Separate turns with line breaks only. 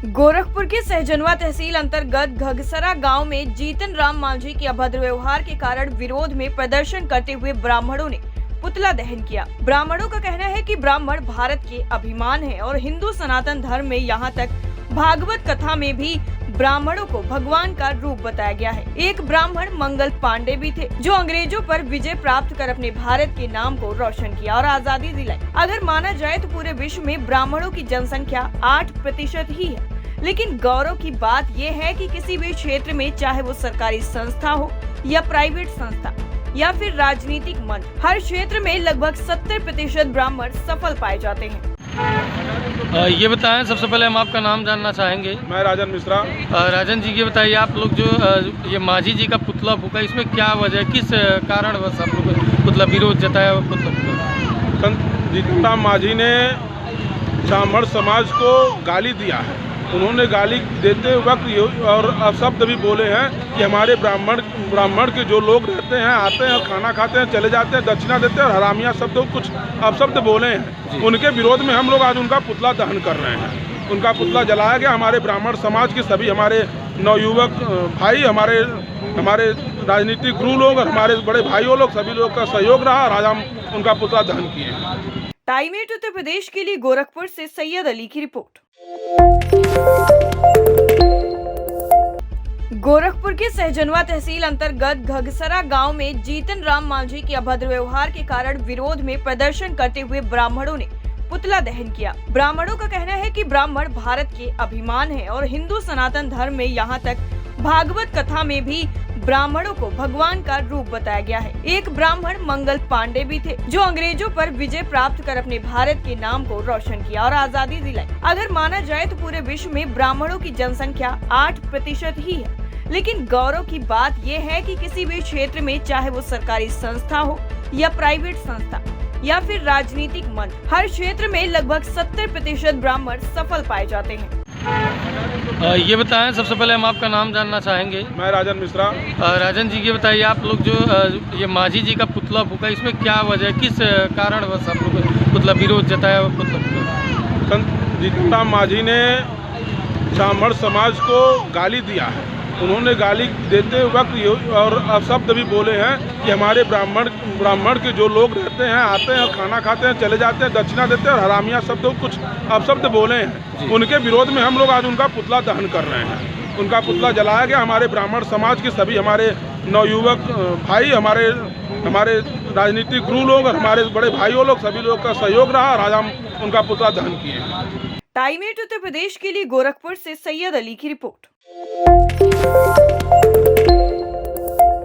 गोरखपुर के सहजनवा तहसील अंतर्गत घगसरा गांव में जीतन राम मांझी के अभद्र व्यवहार के कारण विरोध में प्रदर्शन करते हुए ब्राह्मणों ने पुतला दहन किया। ब्राह्मणों का कहना है कि ब्राह्मण भारत के अभिमान है और हिंदू सनातन धर्म में यहाँ तक भागवत कथा में भी ब्राह्मणों को भगवान का रूप बताया गया है। एक ब्राह्मण मंगल पांडे भी थे जो अंग्रेजों पर विजय प्राप्त कर अपने भारत के नाम को रोशन किया और आजादी दिलाई। अगर माना जाए तो पूरे विश्व में ब्राह्मणों की जनसंख्या 8% ही है, लेकिन गौरव की बात ये है कि किसी भी क्षेत्र में, चाहे वो सरकारी संस्था हो या प्राइवेट संस्था या फिर राजनीतिक मंच, हर क्षेत्र में लगभग 70% ब्राह्मण सफल पाए जाते हैं।
ये बताएं, सबसे पहले हम आपका नाम जानना चाहेंगे।
मैं राजन मिश्रा।
राजन जी, ये बताइए, आप लोग जो ये मांझी जी का पुतला फूका, इसमें क्या वजह, किस कारण बस आप लोग पुतला विरोध जताया पुतला फूका?
संत जीतन राम मांझी ने ब्राह्मण समाज को गाली दिया है। उन्होंने गाली देते वक्त और अपशब्द भी बोले हैं कि हमारे ब्राह्मण के जो लोग रहते हैं, आते हैं, खाना खाते हैं, चले जाते हैं, दक्षिणा देते हैं और हरामिया शब्द कुछ अपशब्द बोले हैं। उनके विरोध में हम लोग आज उनका पुतला दहन कर रहे हैं। उनका पुतला जलाया गया। हमारे ब्राह्मण समाज के सभी हमारे नवयुवक भाई, हमारे राजनीतिक गुरु लोग और हमारे बड़े भाइयों लोग, सभी लोग का सहयोग रहा और आज हम उनका पुतला दहन किए।
टाइम 8 उत्तर प्रदेश के लिए गोरखपुर से सैयद अली की रिपोर्ट। गोरखपुर के सहजनवा तहसील अंतर्गत घगसरा गांव में जीतन राम मांझी के अभद्र व्यवहार के कारण विरोध में प्रदर्शन करते हुए ब्राह्मणों ने पुतला दहन किया। ब्राह्मणों का कहना है कि ब्राह्मण भारत के अभिमान है और हिंदू सनातन धर्म में यहाँ तक भागवत कथा में भी ब्राह्मणों को भगवान का रूप बताया गया है। एक ब्राह्मण मंगल पांडे भी थे जो अंग्रेजों पर विजय प्राप्त कर अपने भारत के नाम को रोशन किया और आजादी दिलाई। अगर माना जाए तो पूरे विश्व में ब्राह्मणों की जनसंख्या 8% ही है, लेकिन गौरव की बात ये है कि किसी भी क्षेत्र में, चाहे वो सरकारी संस्था हो या प्राइवेट संस्था या फिर राजनीतिक मंच, हर क्षेत्र में लगभग 70% ब्राह्मण सफल पाए जाते हैं।
ये बताएं, सबसे पहले हम आपका नाम जानना चाहेंगे।
मैं राजन मिश्रा।
राजन जी, ये बताइए, आप लोग जो ये मांझी जी का पुतला फूका, इसमें क्या वजह, किस कारण बस आप लोग पुतला विरोध जताया पुतला फूका?
संत जीतन राम मांझी ने ब्राह्मण समाज को गाली दिया है। उन्होंने गाली देते वक्त और अपशब्द भी बोले हैं कि हमारे ब्राह्मण के जो लोग रहते हैं, आते हैं, खाना खाते हैं, चले जाते हैं, दक्षिणा देते हैं और हरामिया शब्द कुछ अपशब्द बोले हैं। उनके विरोध में हम लोग आज उनका पुतला दहन कर रहे हैं। उनका पुतला जलाया गया। हमारे ब्राह्मण समाज के सभी हमारे नवयुवक भाई, हमारे राजनीतिक गुरु लोग और हमारे बड़े भाइयों लोग, सभी लोग का सहयोग रहा और आज हम उनका पुतला दहन किए।
टाइम 8 उत्तर प्रदेश के लिए गोरखपुर से सैयद अली की रिपोर्ट।